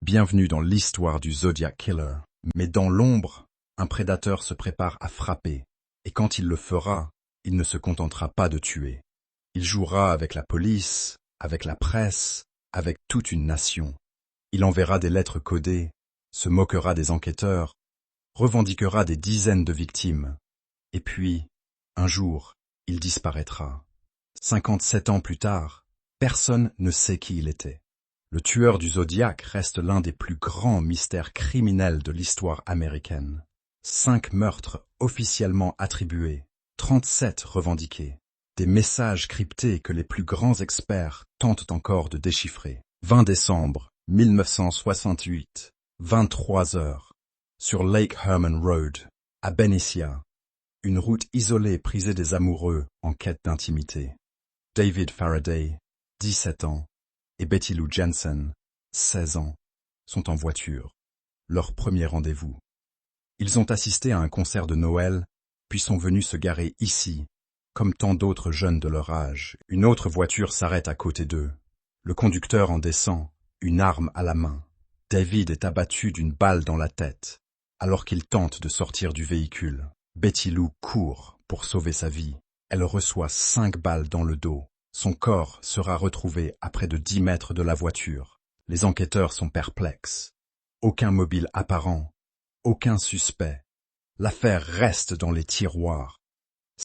Bienvenue dans l'histoire du Zodiac Killer. Mais dans l'ombre, un prédateur se prépare à frapper, et quand il le fera, il ne se contentera pas de tuer. Il jouera avec la police, avec la presse, avec toute une nation. Il enverra des lettres codées, se moquera des enquêteurs, revendiquera des dizaines de victimes. Et puis, un jour, il disparaîtra. 57 ans plus tard, personne ne sait qui il était. Le tueur du Zodiac reste l'un des plus grands mystères criminels de l'histoire américaine. 5 meurtres officiellement attribués, 37 revendiqués. Des messages cryptés que les plus grands experts tentent encore de déchiffrer. 20 décembre 1968, 23 heures, sur Lake Herman Road, à Benicia, une route isolée prisée des amoureux en quête d'intimité. David Faraday, 17 ans, et Betty Lou Jensen, 16 ans, sont en voiture. Leur premier rendez-vous. Ils ont assisté à un concert de Noël, puis sont venus se garer ici, comme tant d'autres jeunes de leur âge. Une autre voiture s'arrête à côté d'eux. Le conducteur en descend, une arme à la main. David est abattu d'une balle dans la tête, alors qu'il tente de sortir du véhicule. Betty Lou court pour sauver sa vie. Elle reçoit 5 balles dans le dos. Son corps sera retrouvé à près de 10 mètres de la voiture. Les enquêteurs sont perplexes. Aucun mobile apparent, aucun suspect. L'affaire reste dans les tiroirs.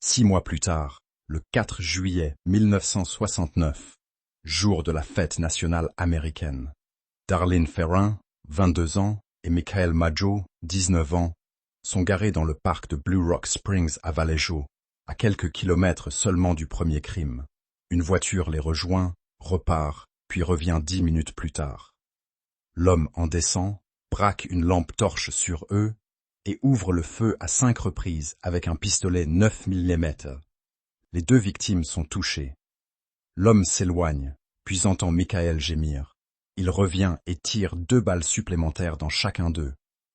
6 mois plus tard, le 4 juillet 1969, jour de la fête nationale américaine, Darlene Ferrin, 22 ans, et Michael Maggio, 19 ans, sont garés dans le parc de Blue Rock Springs à Vallejo, à quelques kilomètres seulement du premier crime. Une voiture les rejoint, repart, puis revient 10 minutes plus tard. L'homme en descend, braque une lampe torche sur eux et ouvre le feu à 5 reprises avec un pistolet 9 mm. Les 2 victimes sont touchées. L'homme s'éloigne, puis entend Michael gémir. Il revient et tire 2 balles supplémentaires dans chacun d'eux.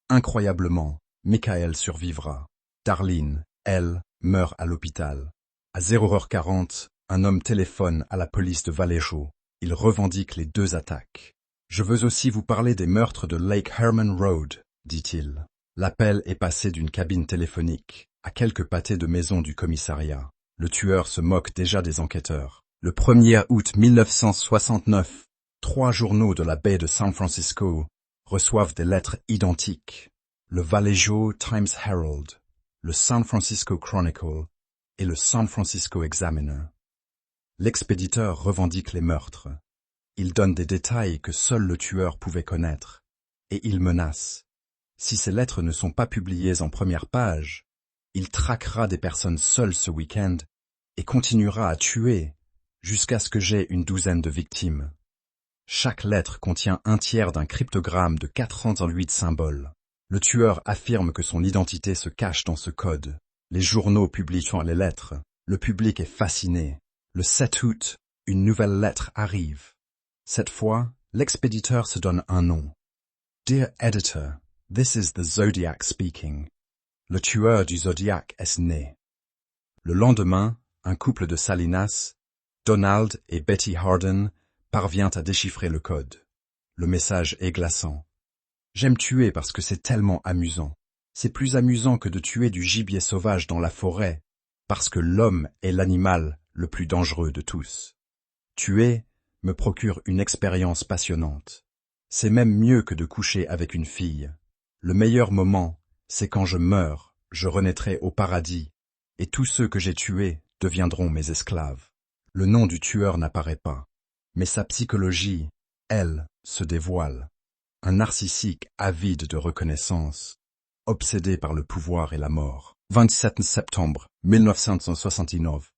Incroyablement, Michael survivra. Darlene, elle, meurt à l'hôpital. À 0h40, un homme téléphone à la police de Vallejo. Il revendique les 2 attaques. « Je veux aussi vous parler des meurtres de Lake Herman Road », dit-il. L'appel est passé d'une cabine téléphonique à quelques pâtés de maison du commissariat. Le tueur se moque déjà des enquêteurs. Le 1er août 1969, 3 journaux de la baie de San Francisco reçoivent des lettres identiques. Le Vallejo Times Herald, le San Francisco Chronicle et le San Francisco Examiner. L'expéditeur revendique les meurtres. Il donne des détails que seul le tueur pouvait connaître, et il menace. Si ces lettres ne sont pas publiées en première page, il traquera des personnes seules ce week-end et continuera à tuer jusqu'à ce que j'aie une douzaine de victimes. Chaque lettre contient un tiers d'un cryptogramme de 408 symboles. Le tueur affirme que son identité se cache dans ce code. Les journaux publient les lettres. Le public est fasciné. Le 7 août, une nouvelle lettre arrive. Cette fois, l'expéditeur se donne un nom. Dear Editor, this is the Zodiac speaking. Le tueur du Zodiac est né. Le lendemain, un couple de Salinas, Donald et Betty Harden, parvient à déchiffrer le code. Le message est glaçant. J'aime tuer parce que c'est tellement amusant. C'est plus amusant que de tuer du gibier sauvage dans la forêt, parce que l'homme est l'animal le plus dangereux de tous. Tuer me procure une expérience passionnante. C'est même mieux que de coucher avec une fille. Le meilleur moment, c'est quand je meurs, je renaîtrai au paradis, et tous ceux que j'ai tués deviendront mes esclaves. Le nom du tueur n'apparaît pas, mais sa psychologie, elle, se dévoile. Un narcissique avide de reconnaissance, obsédé par le pouvoir et la mort. 27 septembre 1969.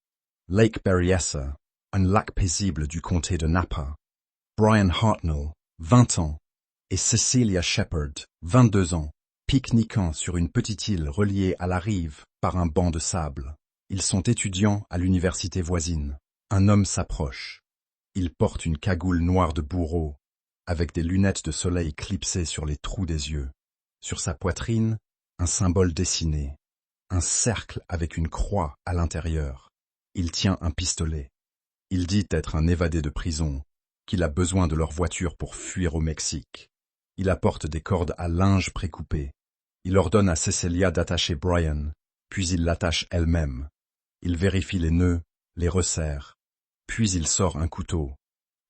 Lake Berryessa, un lac paisible du comté de Napa. Brian Hartnell, 20 ans, et Cecilia Shepard, 22 ans, pique-niquant sur une petite île reliée à la rive par un banc de sable. Ils sont étudiants à l'université voisine. Un homme s'approche. Il porte une cagoule noire de bourreau, avec des lunettes de soleil clipsées sur les trous des yeux. Sur sa poitrine, un symbole dessiné, un cercle avec une croix à l'intérieur. Il tient un pistolet. Il dit être un évadé de prison, qu'il a besoin de leur voiture pour fuir au Mexique. Il apporte des cordes à linge précoupées. Il ordonne à Cecilia d'attacher Brian, puis il l'attache elle-même. Il vérifie les nœuds, les resserre. Puis il sort un couteau.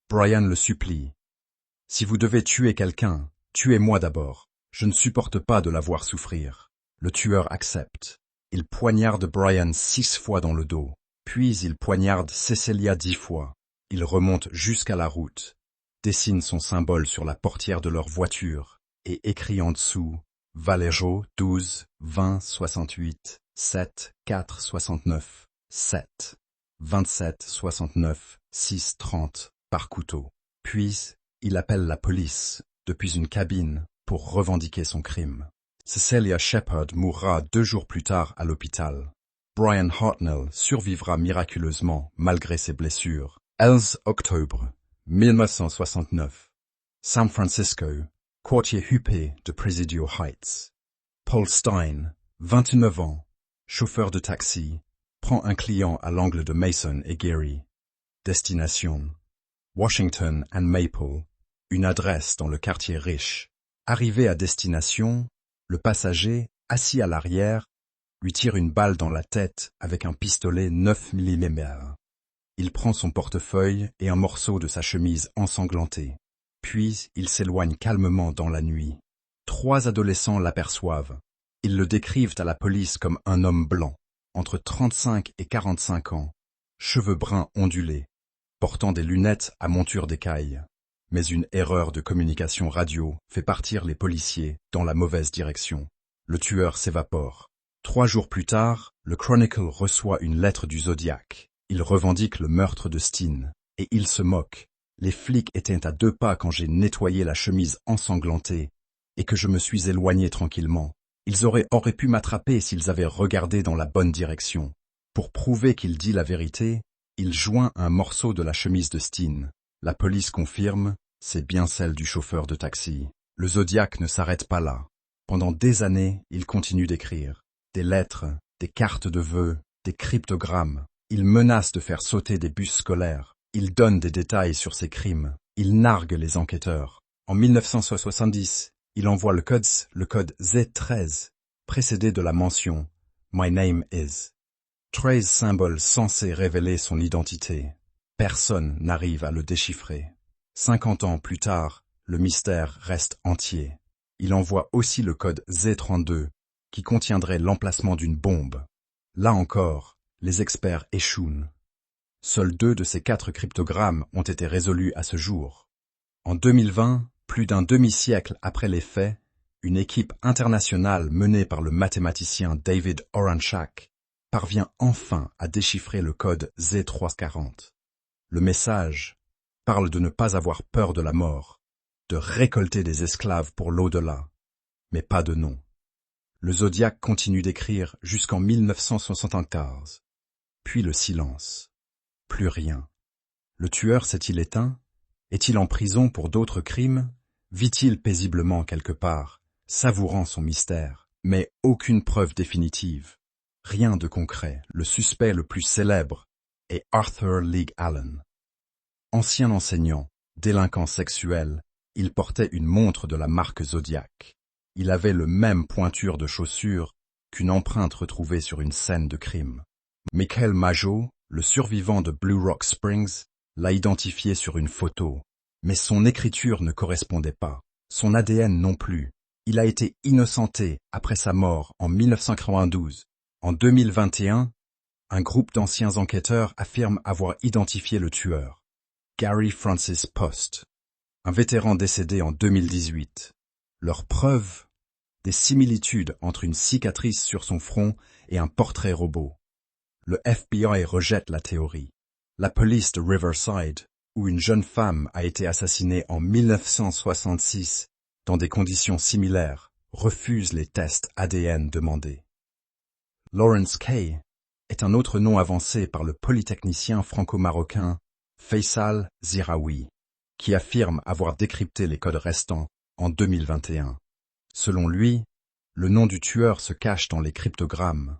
Brian le supplie. « Si vous devez tuer quelqu'un, tuez-moi d'abord. Je ne supporte pas de la voir souffrir. » Le tueur accepte. Il poignarde Brian 6 fois dans le dos. Puis il poignarde Cecilia 10 fois. Il remonte jusqu'à la route, dessine son symbole sur la portière de leur voiture et écrit en dessous « Vallejo 12 20 68 7 4 69 7 27 69 6 30 par couteau. » Puis, il appelle la police, depuis une cabine, pour revendiquer son crime. Cecilia Shepard mourra 2 jours plus tard à l'hôpital. Brian Hartnell survivra miraculeusement malgré ses blessures. 11 octobre 1969. San Francisco, quartier huppé de Presidio Heights. Paul Stein, 29 ans, chauffeur de taxi, prend un client à l'angle de Mason et Geary. Destination: Washington and Maple, une adresse dans le quartier riche. Arrivé à destination, le passager, assis à l'arrière, lui tire une balle dans la tête avec un pistolet 9 mm. Il prend son portefeuille et un morceau de sa chemise ensanglantée. Puis, il s'éloigne calmement dans la nuit. 3 adolescents l'aperçoivent. Ils le décrivent à la police comme un homme blanc, entre 35 et 45 ans, cheveux bruns ondulés, portant des lunettes à monture d'écaille. Mais une erreur de communication radio fait partir les policiers dans la mauvaise direction. Le tueur s'évapore. 3 jours plus tard, le Chronicle reçoit une lettre du Zodiac. Il revendique le meurtre de Steen, et il se moque. Les flics étaient à 2 pas quand j'ai nettoyé la chemise ensanglantée, et que je me suis éloigné tranquillement. Ils auraient pu m'attraper s'ils avaient regardé dans la bonne direction. Pour prouver qu'il dit la vérité, il joint un morceau de la chemise de Steen. La police confirme, c'est bien celle du chauffeur de taxi. Le Zodiac ne s'arrête pas là. Pendant des années, il continue d'écrire. Des lettres, des cartes de vœux, des cryptogrammes. Il menace de faire sauter des bus scolaires. Il donne des détails sur ses crimes. Il nargue les enquêteurs. En 1970, il envoie le code Z13, précédé de la mention « My name is ». 13 symboles censés révéler son identité. Personne n'arrive à le déchiffrer. 50 ans plus tard, le mystère reste entier. Il envoie aussi le code Z32, qui contiendrait l'emplacement d'une bombe. Là encore, les experts échouent. Seuls 2 de ces 4 cryptogrammes ont été résolus à ce jour. En 2020, plus d'un demi-siècle après les faits, une équipe internationale menée par le mathématicien David Oranchak parvient enfin à déchiffrer le code Z340. Le message parle de ne pas avoir peur de la mort, de récolter des esclaves pour l'au-delà, mais pas de nom. Le Zodiac continue d'écrire jusqu'en 1974. Puis le silence. Plus rien. Le tueur s'est-il éteint? Est-il en prison pour d'autres crimes? Vit-il paisiblement quelque part, savourant son mystère? Mais aucune preuve définitive. Rien de concret. Le suspect le plus célèbre est Arthur Leigh Allen. Ancien enseignant, délinquant sexuel, il portait une montre de la marque Zodiac. Il avait le même pointure de chaussure qu'une empreinte retrouvée sur une scène de crime. Michael Mageau, le survivant de Blue Rock Springs, l'a identifié sur une photo, mais son écriture ne correspondait pas, son ADN non plus. Il a été innocenté après sa mort en 1992. En 2021, un groupe d'anciens enquêteurs affirme avoir identifié le tueur, Gary Francis Post, un vétéran décédé en 2018. Leur preuve? Des similitudes entre une cicatrice sur son front et un portrait robot. Le FBI rejette la théorie. La police de Riverside, où une jeune femme a été assassinée en 1966 dans des conditions similaires, refuse les tests ADN demandés. Lawrence Kay est un autre nom avancé par le polytechnicien franco-marocain Faisal Ziraoui, qui affirme avoir décrypté les codes restants en 2021. Selon lui, le nom du tueur se cache dans les cryptogrammes.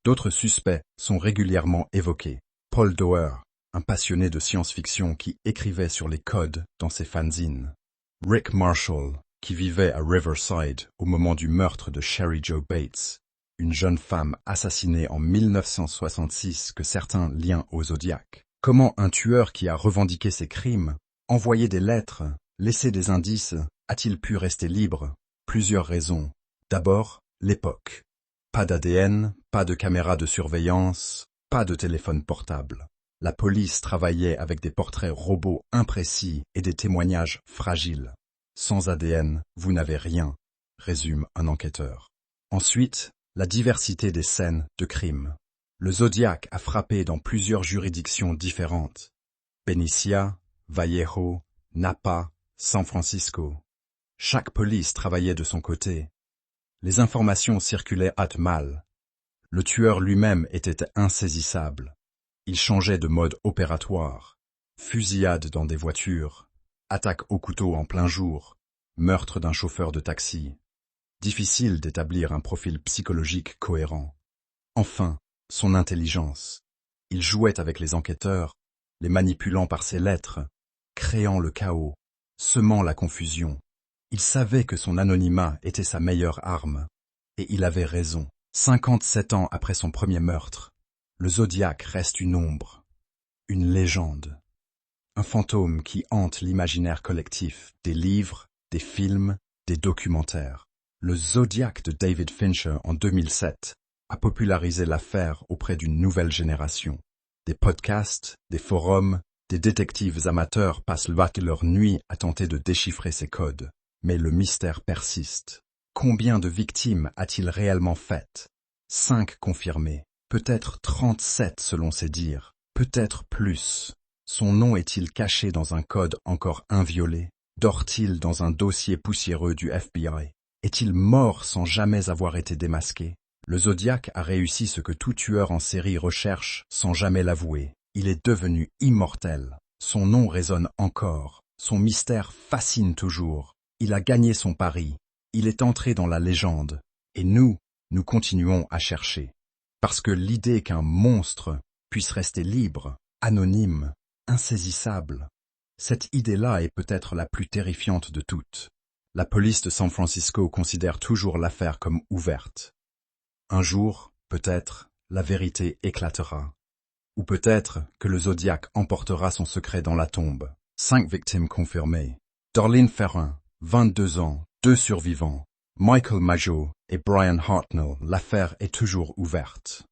D'autres suspects sont régulièrement évoqués. Paul Doerr, un passionné de science-fiction qui écrivait sur les codes dans ses fanzines. Rick Marshall, qui vivait à Riverside au moment du meurtre de Sherry Jo Bates, une jeune femme assassinée en 1966 que certains lient au Zodiac. Comment un tueur qui a revendiqué ses crimes, envoyé des lettres, laissé des indices, a-t-il pu rester libre? Plusieurs raisons. D'abord, l'époque. Pas d'ADN, pas de caméras de surveillance, pas de téléphone portable. La police travaillait avec des portraits robots imprécis et des témoignages fragiles. Sans ADN, vous n'avez rien, résume un enquêteur. Ensuite, la diversité des scènes de crime. Le Zodiac a frappé dans plusieurs juridictions différentes. Benicia, Vallejo, Napa, San Francisco. Chaque police travaillait de son côté. Les informations circulaient à mal. Le tueur lui-même était insaisissable. Il changeait de mode opératoire. Fusillade dans des voitures, attaque au couteau en plein jour, meurtre d'un chauffeur de taxi. Difficile d'établir un profil psychologique cohérent. Enfin, son intelligence. Il jouait avec les enquêteurs, les manipulant par ses lettres, créant le chaos, semant la confusion. Il savait que son anonymat était sa meilleure arme. Et il avait raison. 57 ans après son premier meurtre, le Zodiac reste une ombre, une légende. Un fantôme qui hante l'imaginaire collectif, des livres, des films, des documentaires. Le Zodiac de David Fincher en 2007 a popularisé l'affaire auprès d'une nouvelle génération. Des podcasts, des forums, des détectives amateurs passent leur nuit à tenter de déchiffrer ces codes. Mais le mystère persiste. Combien de victimes a-t-il réellement faites? 5 confirmées, peut-être 37 selon ses dires, peut-être plus. Son nom est-il caché dans un code encore inviolé? Dort-il dans un dossier poussiéreux du FBI? Est-il mort sans jamais avoir été démasqué? Le Zodiac a réussi ce que tout tueur en série recherche sans jamais l'avouer. Il est devenu immortel. Son nom résonne encore. Son mystère fascine toujours. Il a gagné son pari. Il est entré dans la légende. Et nous continuons à chercher. Parce que l'idée qu'un monstre puisse rester libre, anonyme, insaisissable, cette idée-là est peut-être la plus terrifiante de toutes. La police de San Francisco considère toujours l'affaire comme ouverte. Un jour, peut-être, la vérité éclatera. Ou peut-être que le Zodiac emportera son secret dans la tombe. 5 victimes confirmées. Darlene Ferrin, 22 ans, 2 survivants. Michael Mageau et Brian Hartnell, l'affaire est toujours ouverte.